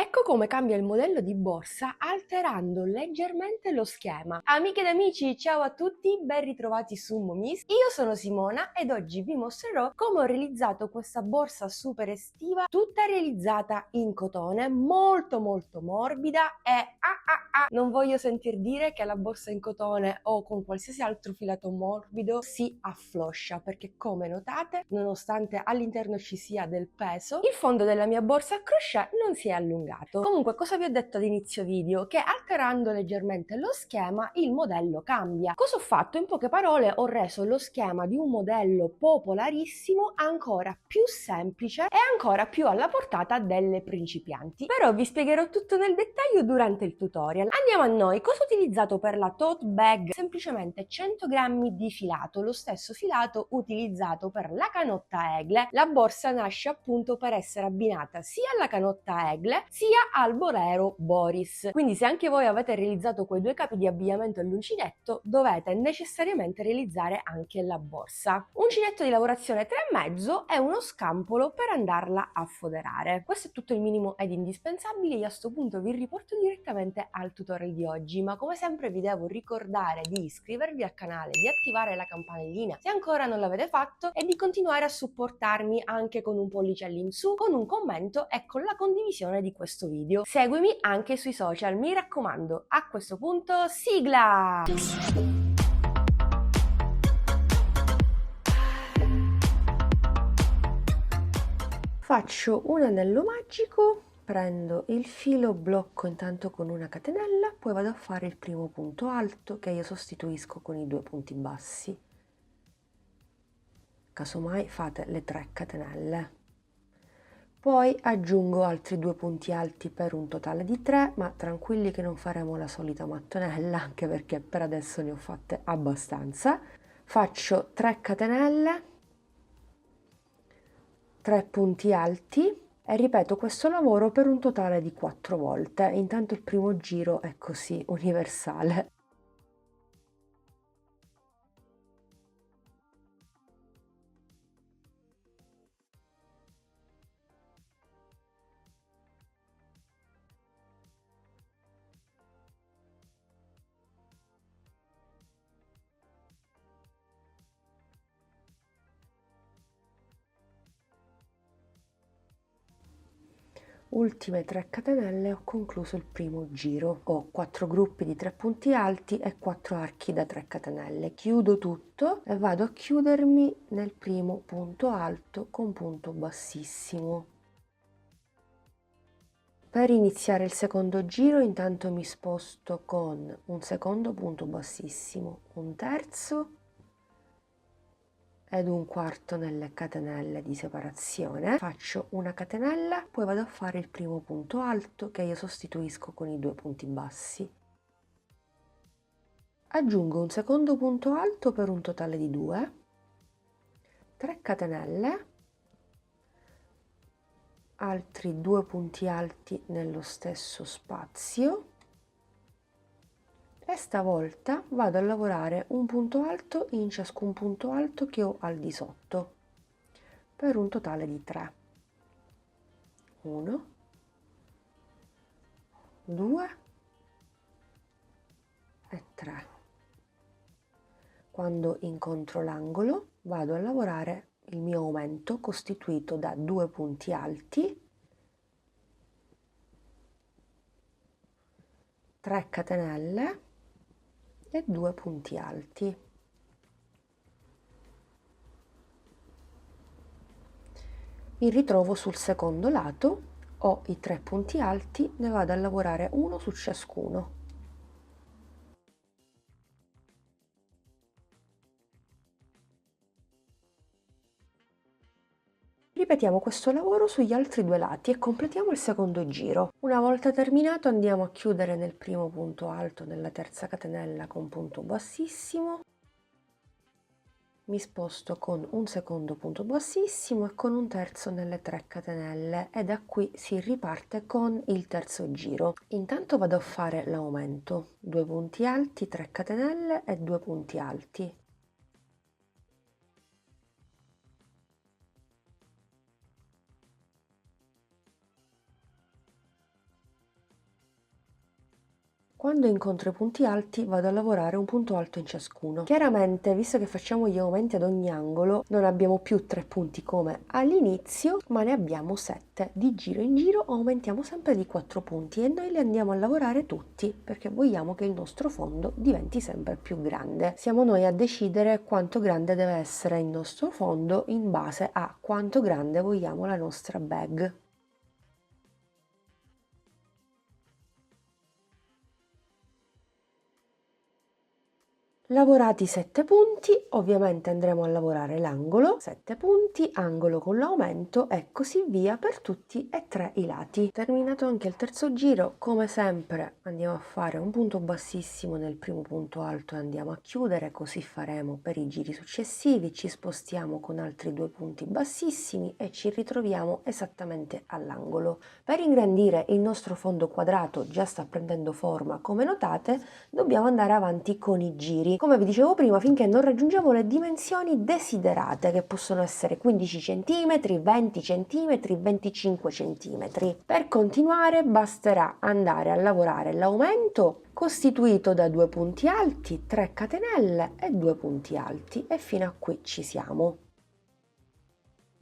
Ecco come cambia il modello di borsa alterando leggermente lo schema. Amiche ed amici, ciao a tutti, ben ritrovati su Momis. Io sono Simona ed oggi vi mostrerò come ho realizzato questa borsa super estiva, tutta realizzata in cotone, molto morbida e non voglio sentir dire che la borsa in cotone o con qualsiasi altro filato morbido si affloscia, perché come notate, nonostante all'interno ci sia del peso, il fondo della mia borsa a crochet non si è allungato. Comunque, cosa vi ho detto ad inizio video? Che alterando leggermente lo schema il modello cambia. Cosa ho fatto? In poche parole ho reso lo schema di un modello popolarissimo ancora più semplice e ancora più alla portata delle principianti. Però vi spiegherò tutto nel dettaglio durante il tutorial. Andiamo a noi. Cosa ho utilizzato per la tote bag? Semplicemente 100 grammi di filato, lo stesso filato utilizzato per la canotta Egle. La borsa nasce appunto per essere abbinata sia alla canotta Egle sia al bolero Boris. Quindi se anche voi avete realizzato quei due capi di abbigliamento all'uncinetto, dovete necessariamente realizzare anche la borsa. Uncinetto di lavorazione 3,5 e uno scampolo per andarla a foderare. Questo è tutto il minimo ed indispensabile. Io a sto punto vi riporto direttamente al tutorial di oggi, ma come sempre vi devo ricordare di iscrivervi al canale, di attivare la campanellina se ancora non l'avete fatto e di continuare a supportarmi anche con un pollice all'insù, con un commento e con la condivisione di questo video. Seguimi anche sui social, mi raccomando. A questo punto, sigla! Faccio un anello magico, prendo il filo, blocco intanto con una catenella, poi vado a fare il primo punto alto che io sostituisco con i due punti bassi. Casomai fate le 3 catenelle. Poi aggiungo altri 2 punti alti per un totale di 3, ma tranquilli che non faremo la solita mattonella, anche perché per adesso ne ho fatte abbastanza. Faccio 3 catenelle, 3 punti alti e ripeto questo lavoro per un totale di 4 volte. Intanto il primo giro è così universale. Ultime 3 catenelle, ho concluso il primo giro. Ho 4 gruppi di 3 punti alti e 4 archi da 3 catenelle. Chiudo tutto e vado a chiudermi nel primo punto alto con punto bassissimo. Per iniziare il secondo giro intanto mi sposto con un secondo punto bassissimo, un terzo ed un quarto nelle catenelle di separazione. Faccio una catenella, poi vado a fare il primo punto alto che io sostituisco con i due punti bassi. Aggiungo un secondo punto alto per un totale di 2, 3 catenelle, altri 2 punti alti nello stesso spazio e stavolta vado a lavorare un punto alto in ciascun punto alto che ho al di sotto per un totale di 3. 1, 2 e 3. Quando incontro l'angolo vado a lavorare il mio aumento costituito da 2 punti alti, 3 catenelle e 2 punti alti. Mi ritrovo sul secondo lato, ho i 3 punti alti, ne vado a lavorare uno su ciascuno. Ripetiamo questo lavoro sugli altri 2 lati e completiamo il secondo giro. Una volta terminato andiamo a chiudere nel primo punto alto nella terza catenella con punto bassissimo. Mi sposto con un secondo punto bassissimo e con un terzo nelle 3 catenelle e da qui si riparte con il terzo giro. Intanto vado a fare l'aumento, 2 punti alti, 3 catenelle e 2 punti alti. Quando incontro i punti alti vado a lavorare un punto alto in ciascuno. Chiaramente, visto che facciamo gli aumenti ad ogni angolo, non abbiamo più 3 punti come all'inizio, ma ne abbiamo 7. Di giro in giro aumentiamo sempre di 4 punti e noi li andiamo a lavorare tutti perché vogliamo che il nostro fondo diventi sempre più grande. Siamo noi a decidere quanto grande deve essere il nostro fondo in base a quanto grande vogliamo la nostra bag. Lavorati 7 punti, ovviamente andremo a lavorare l'angolo, 7 punti, angolo con l'aumento e così via per tutti e 3 i lati. Terminato anche il terzo giro, come sempre andiamo a fare un punto bassissimo nel primo punto alto e andiamo a chiudere, così faremo per i giri successivi, ci spostiamo con altri 2 punti bassissimi e ci ritroviamo esattamente all'angolo. Per ingrandire il nostro fondo quadrato già sta prendendo forma, come notate, dobbiamo andare avanti con i giri. Come vi dicevo prima, finché non raggiungiamo le dimensioni desiderate, che possono essere 15 cm, 20 cm, 25 cm. Per continuare basterà andare a lavorare l'aumento costituito da 2 punti alti, 3 catenelle e 2 punti alti e fino a qui ci siamo.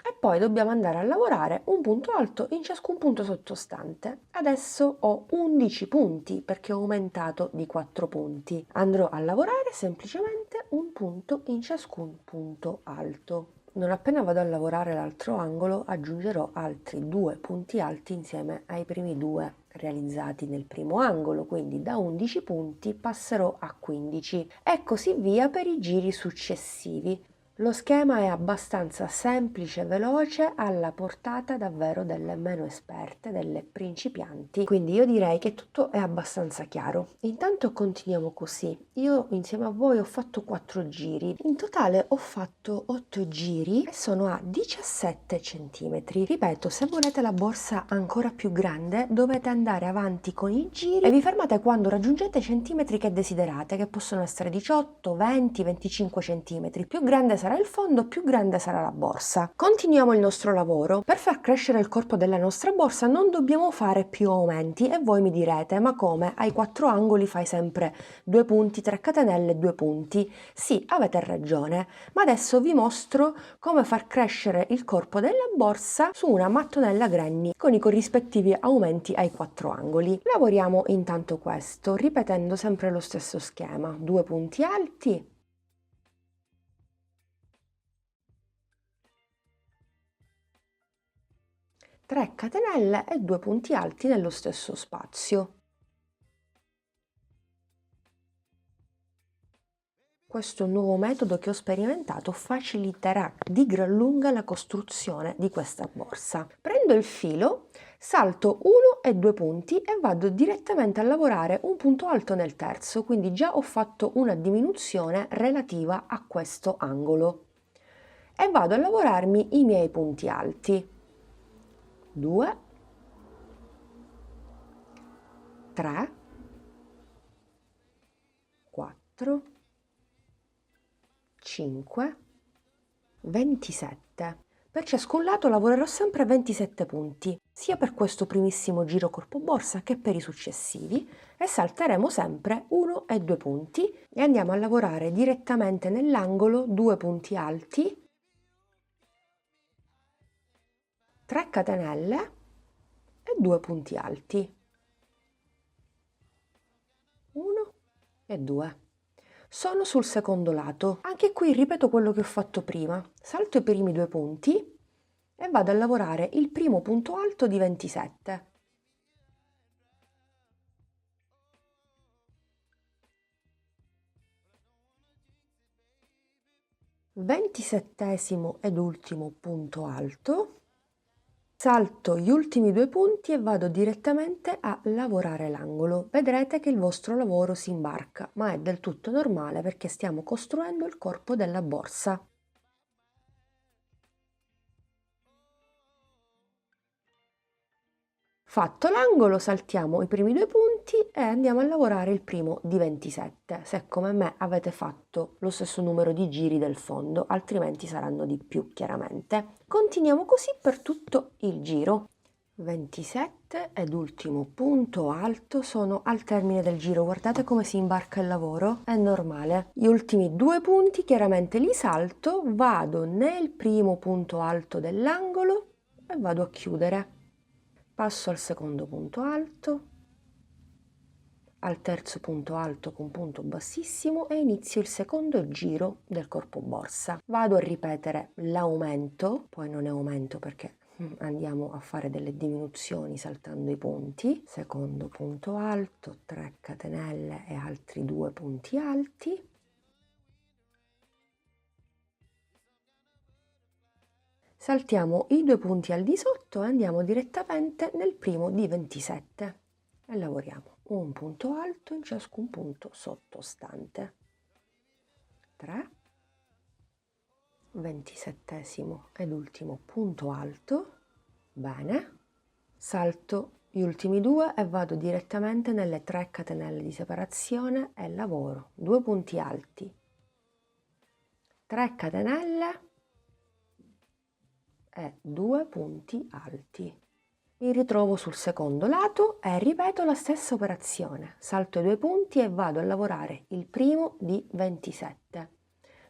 E poi dobbiamo andare a lavorare un punto alto in ciascun punto sottostante. Adesso ho 11 punti perché ho aumentato di 4 punti. Andrò a lavorare semplicemente un punto in ciascun punto alto. Non appena vado a lavorare l'altro angolo aggiungerò altri 2 punti alti insieme ai primi 2 realizzati nel primo angolo, quindi da 11 punti passerò a 15 e così via per i giri successivi. Lo schema è abbastanza semplice e veloce, alla portata davvero delle meno esperte, delle principianti, quindi io direi che tutto è abbastanza chiaro. Intanto continuiamo così. Io insieme a voi ho fatto 4 giri, in totale ho fatto 8 giri e sono a 17 cm. Ripeto, se volete la borsa ancora più grande dovete andare avanti con i giri e vi fermate quando raggiungete i centimetri che desiderate, che possono essere 18, 20, 25 cm. Più grande sarà il fondo, più grande sarà la borsa. Continuiamo il nostro lavoro. Per far crescere il corpo della nostra borsa non dobbiamo fare più aumenti e voi mi direte: ma come? Ai 4 angoli fai sempre 2 punti, 3 catenelle, 2 punti. Sì, avete ragione, ma adesso vi mostro come far crescere il corpo della borsa su una mattonella Granny con i corrispettivi aumenti ai 4 angoli. Lavoriamo intanto questo, ripetendo sempre lo stesso schema: 2 punti alti, 3 catenelle e 2 punti alti nello stesso spazio. Questo nuovo metodo che ho sperimentato faciliterà di gran lunga la costruzione di questa borsa. Prendo il filo, salto 1 e 2 punti e vado direttamente a lavorare un punto alto nel terzo, quindi già ho fatto una diminuzione relativa a questo angolo. E vado a lavorarmi i miei punti alti. 2, 3, 4, 5, 27. Per ciascun lato lavorerò sempre 27 punti, sia per questo primissimo giro corpo borsa che per i successivi, e salteremo sempre 1 e 2 punti e andiamo a lavorare direttamente nell'angolo 2 punti alti, 3 catenelle e 2 punti alti. 1 e 2. Sono sul secondo lato. Anche qui ripeto quello che ho fatto prima. Salto i primi 2 punti e vado a lavorare il primo punto alto di 27. 27° ed ultimo punto alto. Salto gli ultimi 2 punti e vado direttamente a lavorare l'angolo. Vedrete che il vostro lavoro si imbarca, ma è del tutto normale perché stiamo costruendo il corpo della borsa. Fatto l'angolo, saltiamo i primi 2 punti e andiamo a lavorare il primo di 27, se come me avete fatto lo stesso numero di giri del fondo, altrimenti saranno di più chiaramente. Continuiamo così per tutto il giro. 27 ed ultimo punto alto, sono al termine del giro. Guardate come si imbarca il lavoro, è normale. Gli ultimi 2 punti chiaramente li salto, vado nel primo punto alto dell'angolo e vado a chiudere. Passo al secondo punto alto, al terzo punto alto con punto bassissimo e inizio il secondo giro del corpo borsa. Vado a ripetere l'aumento, poi non è aumento perché andiamo a fare delle diminuzioni saltando i punti. Secondo punto alto, 3 catenelle e altri 2 punti alti. Saltiamo i 2 punti al di sotto e andiamo direttamente nel primo di 27 e lavoriamo un punto alto in ciascun punto sottostante. 3, 27esimo ed ultimo punto alto, bene, salto gli ultimi 2 e vado direttamente nelle 3 catenelle di separazione e lavoro 2 punti alti, 3 catenelle e 2 punti alti. Mi ritrovo sul secondo lato e ripeto la stessa operazione. Salto i 2 punti e vado a lavorare il primo di 27.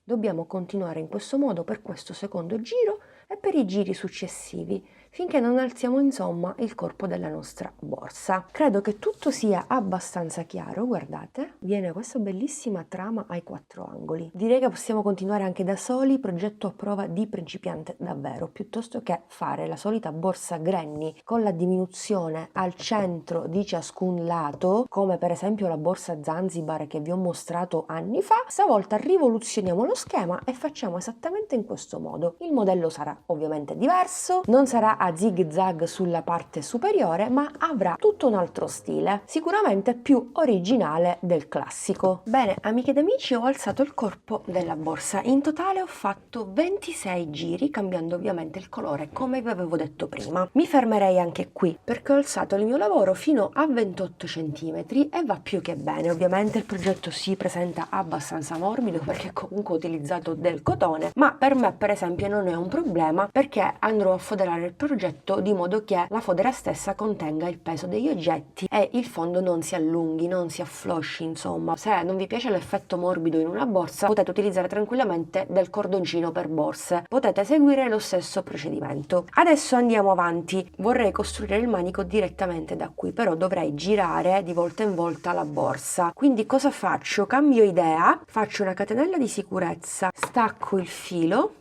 Dobbiamo continuare in questo modo per questo secondo giro e per i giri successivi, finché non alziamo insomma il corpo della nostra borsa. Credo che tutto sia abbastanza chiaro, guardate, viene questa bellissima trama ai 4 angoli. Direi che possiamo continuare anche da soli, progetto a prova di principiante davvero, piuttosto che fare la solita borsa granny con la diminuzione al centro di ciascun lato, come per esempio la borsa Zanzibar che vi ho mostrato anni fa. Stavolta rivoluzioniamo lo schema e facciamo esattamente in questo modo. Il modello sarà ovviamente diverso, non sarà a zig zag sulla parte superiore, ma avrà tutto un altro stile, sicuramente più originale del classico. Bene, amiche ed amici, ho alzato il corpo della borsa. In totale ho fatto 26 giri, cambiando ovviamente il colore, come vi avevo detto prima. Mi fermerei anche qui, perché ho alzato il mio lavoro fino a 28 cm e va più che bene. Ovviamente il progetto si presenta abbastanza morbido, perché comunque ho utilizzato del cotone, ma per me per esempio non è un problema, perché andrò a foderare il progetto di modo che la fodera stessa contenga il peso degli oggetti e il fondo non si allunghi, non si afflosci. Insomma, se non vi piace l'effetto morbido in una borsa, potete utilizzare tranquillamente del cordoncino per borse, potete seguire lo stesso procedimento. Adesso andiamo avanti. Vorrei costruire il manico direttamente da qui, però dovrei girare di volta in volta la borsa. Quindi cosa faccio? Cambio idea, faccio una catenella di sicurezza, stacco il filo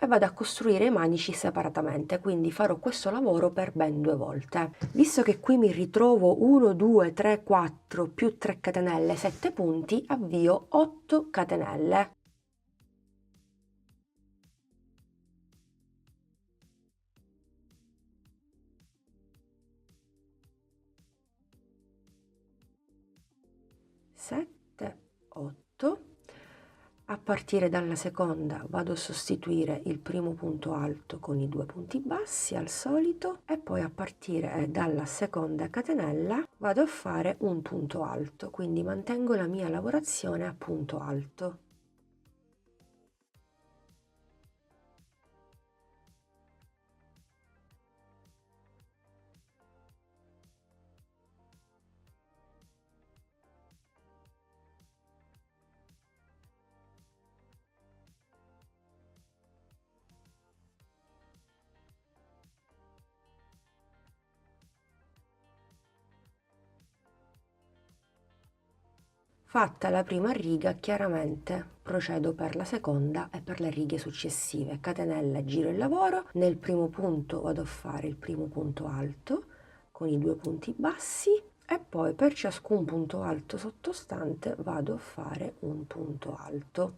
e vado a costruire i manici separatamente, quindi farò questo lavoro per ben 2 volte. Visto che qui mi ritrovo 1, 2, 3, 4 più 3 catenelle, 7 punti, avvio 8 catenelle. Sette, 8. A partire dalla seconda vado a sostituire il primo punto alto con i 2 punti bassi al solito e poi a partire dalla seconda catenella vado a fare un punto alto, quindi mantengo la mia lavorazione a punto alto. Fatta la prima riga, chiaramente procedo per la seconda e per le righe successive. Catenella, giro il lavoro, nel primo punto vado a fare il primo punto alto con i 2 punti bassi e poi per ciascun punto alto sottostante vado a fare un punto alto.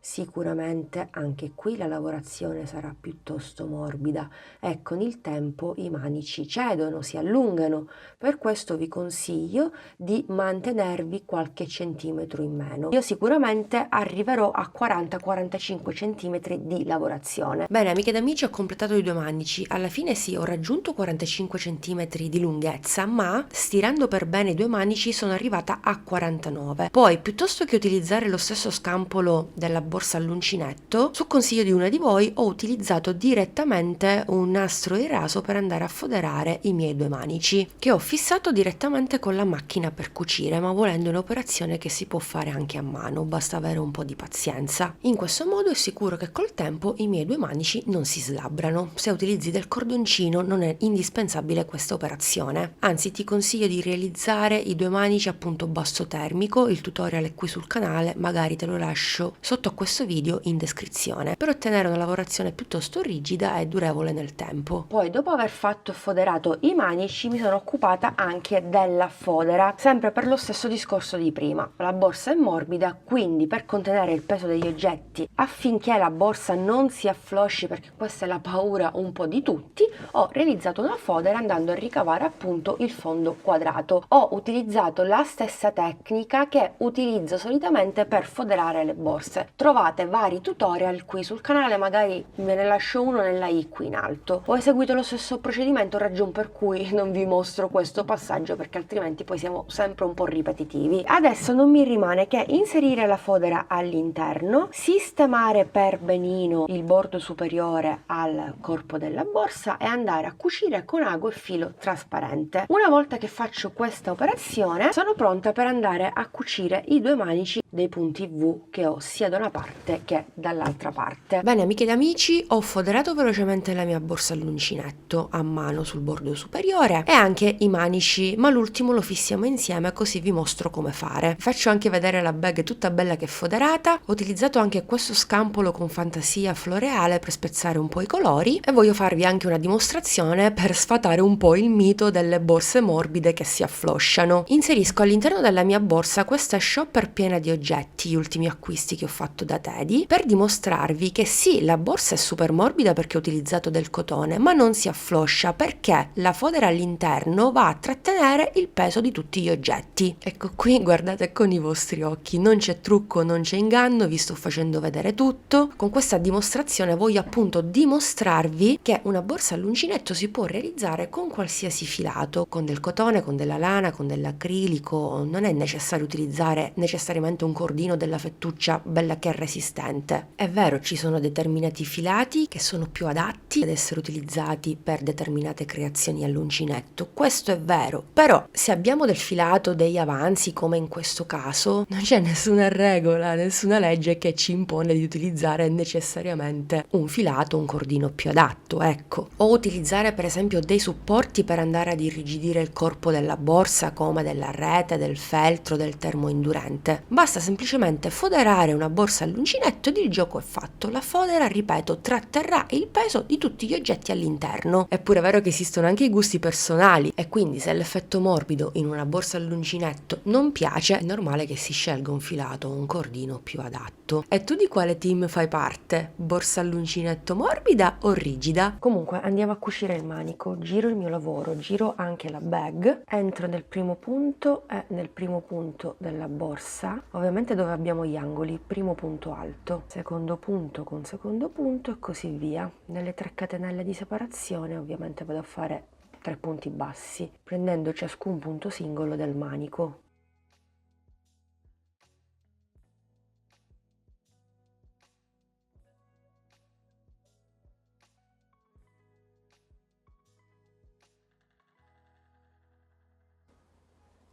Sicuramente anche qui la lavorazione sarà piuttosto morbida e con il tempo i manici cedono, si allungano, per questo vi consiglio di mantenervi qualche centimetro in meno. Io sicuramente arriverò a 40-45 centimetri di lavorazione. Bene, amiche ed amici, ho completato i 2 manici. Alla fine sì, ho raggiunto 45 centimetri di lunghezza, ma stirando per bene i 2 manici sono arrivata a 49. Poi, piuttosto che utilizzare lo stesso scampolo della borsa all'uncinetto, su consiglio di una di voi ho utilizzato direttamente un nastro di raso per andare a foderare i miei 2 manici, che ho fissato direttamente con la macchina per cucire, ma volendo un'operazione che si può fare anche a mano, basta avere un po' di pazienza. In questo modo è sicuro che col tempo i miei 2 manici non si slabbrano. Se utilizzi del cordoncino non è indispensabile questa operazione, anzi ti consiglio di realizzare i 2 manici a punto basso termico. Il tutorial è qui sul canale, magari te lo lascio sotto a questo video in descrizione, per ottenere una lavorazione piuttosto rigida e durevole nel tempo. Poi, dopo aver fatto e foderato i manici, mi sono occupata anche della fodera, sempre per lo stesso discorso di prima. La borsa è morbida, quindi per contenere il peso degli oggetti, affinché la borsa non si afflosci, perché questa è la paura un po' di tutti, ho realizzato una fodera andando a ricavare appunto il fondo quadrato. Ho utilizzato la stessa tecnica che utilizzo solitamente per foderare le borse. Trovate vari tutorial qui sul canale, magari ve ne lascio uno nella i qui in alto. Ho eseguito lo stesso procedimento, ragion per cui non vi mostro questo passaggio, perché altrimenti poi siamo sempre un po' ripetitivi. Adesso non mi rimane che inserire la fodera all'interno, sistemare per benino il bordo superiore al corpo della borsa e andare a cucire con ago e filo trasparente. Una volta che faccio questa operazione sono pronta per andare a cucire i 2 manici dei punti V che ho sia da una parte che dall'altra parte. Bene amiche ed amici, ho foderato velocemente la mia borsa all'uncinetto a mano sul bordo superiore e anche i manici, ma l'ultimo lo fissiamo insieme così vi mostro come fare. Faccio anche vedere la bag tutta bella che è foderata. Ho utilizzato anche questo scampolo con fantasia floreale per spezzare un po' i colori e voglio farvi anche una dimostrazione per sfatare un po' il mito delle borse morbide che si afflosciano. Inserisco all'interno della mia borsa questa shopper piena di oggetti, gli ultimi acquisti che ho fatto da Teddy, per dimostrarvi che sì, la borsa è super morbida perché ho utilizzato del cotone, ma non si affloscia perché la fodera all'interno va a trattenere il peso di tutti gli oggetti. Ecco qui, guardate con i vostri occhi, non c'è trucco, non c'è inganno, vi sto facendo vedere tutto. Con questa dimostrazione voglio appunto dimostrarvi che una borsa all'uncinetto si può realizzare con qualsiasi filato, con del cotone, con della lana, con dell'acrilico. Non è necessario utilizzare necessariamente un cordino della fettuccia bella che è resistente. È vero, ci sono determinati filati che sono più adatti ad essere utilizzati per determinate creazioni all'uncinetto, questo è vero, però se abbiamo del filato, degli avanzi come in questo caso, non c'è nessuna regola, nessuna legge che ci impone di utilizzare necessariamente un filato, un cordino più adatto, ecco. O utilizzare per esempio dei supporti per andare ad irrigidire il corpo della borsa, come della rete, del feltro, del termoindurente. Basta semplicemente foderare una borsa all'uncinetto ed il gioco è fatto. La fodera, ripeto, tratterrà il peso di tutti gli oggetti all'interno. È pure vero che esistono anche i gusti personali e quindi se l'effetto morbido in una borsa all'uncinetto non piace, è normale che si scelga un filato o un cordino più adatto. E tu di quale team fai parte? Borsa all'uncinetto morbida o rigida? Comunque andiamo a cucire il manico, giro il mio lavoro, giro anche la bag, entro nel primo punto e nel primo punto della borsa, ovviamente dove abbiamo gli angoli, primo punto alto, secondo punto con secondo punto e così via. Nelle 3 catenelle di separazione ovviamente vado a fare 3 punti bassi, prendendo ciascun punto singolo del manico.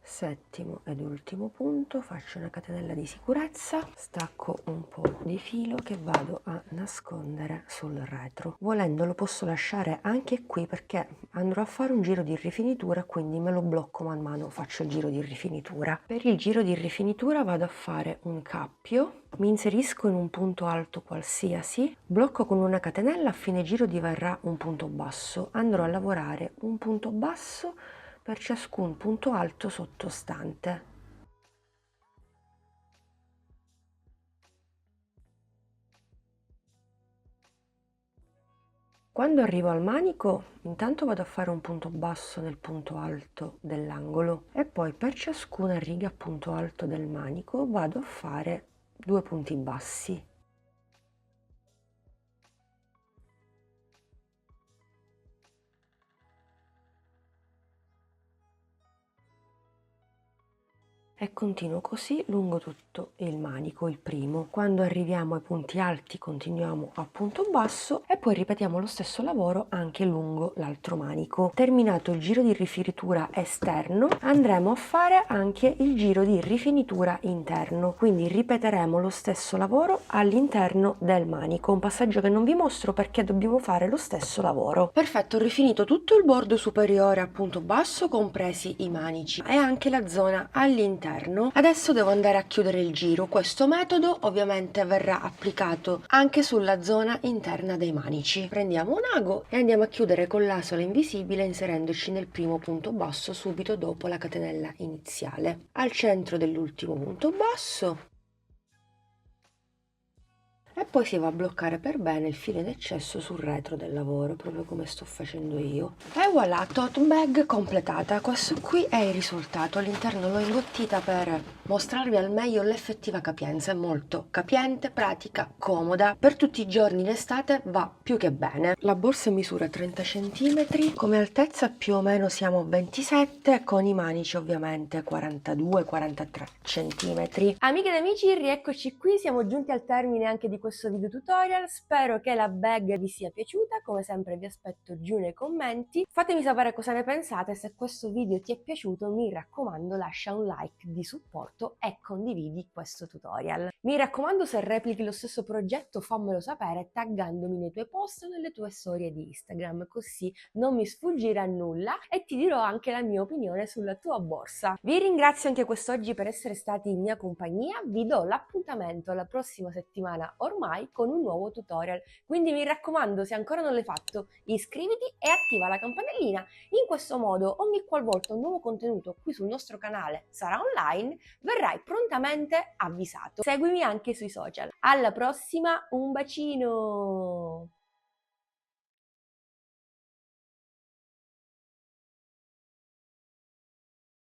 Settimo ed ultimo punto, faccio una catenella di sicurezza, stacco un po' di filo che vado a nascondere sul retro. Volendo lo posso lasciare anche qui perché andrò a fare un giro di rifinitura, quindi me lo blocco man mano faccio il giro di rifinitura. Per il giro di rifinitura vado a fare un cappio, mi inserisco in un punto alto qualsiasi, blocco con una catenella, a fine giro diverrà un punto basso. Andrò a lavorare un punto basso per ciascun punto alto sottostante. Quando arrivo al manico, intanto vado a fare un punto basso nel punto alto dell'angolo e poi per ciascuna riga punto alto del manico vado a fare 2 punti bassi. e continuo così lungo tutto il manico, il primo. Quando arriviamo ai punti alti continuiamo a punto basso e poi ripetiamo lo stesso lavoro anche lungo l'altro manico. Terminato il giro di rifinitura esterno, andremo a fare anche il giro di rifinitura interno, quindi ripeteremo lo stesso lavoro all'interno del manico, un passaggio che non vi mostro perché dobbiamo fare lo stesso lavoro. Perfetto, ho rifinito tutto il bordo superiore a punto basso, compresi i manici e anche la zona all'interno. Adesso devo andare a chiudere il giro. Questo metodo ovviamente verrà applicato anche sulla zona interna dei manici. Prendiamo un ago e andiamo a chiudere con l'asola invisibile inserendoci nel primo punto basso subito dopo la catenella iniziale. Al centro dell'ultimo punto basso. E poi si va a bloccare per bene il filo in eccesso sul retro del lavoro, proprio come sto facendo io. E voilà, tote bag completata. Questo qui è il risultato. All'interno l'ho imbottita per mostrarvi al meglio l'effettiva capienza. È molto capiente, pratica, comoda. Per tutti i giorni d'estate va più che bene. La borsa misura 30 cm, come altezza più o meno siamo a 27, con i manici ovviamente 42-43 cm. Amiche ed amici, rieccoci qui, siamo giunti al termine anche di questo video tutorial. Spero che la bag vi sia piaciuta, come sempre vi aspetto giù nei commenti. Fatemi sapere cosa ne pensate, se questo video ti è piaciuto mi raccomando lascia un like di supporto e condividi questo tutorial. Mi raccomando, se replichi lo stesso progetto fammelo sapere taggandomi nei tuoi post o nelle tue storie di Instagram, così non mi sfuggirà nulla e ti dirò anche la mia opinione sulla tua borsa. Vi ringrazio anche quest'oggi per essere stati in mia compagnia, vi do l'appuntamento la prossima settimana ormai con un nuovo tutorial, quindi mi raccomando, se ancora non l'hai fatto iscriviti e attiva la campanellina. In questo modo ogni qualvolta un nuovo contenuto qui sul nostro canale sarà online verrai prontamente avvisato. Seguimi anche sui social. Alla prossima, un bacino!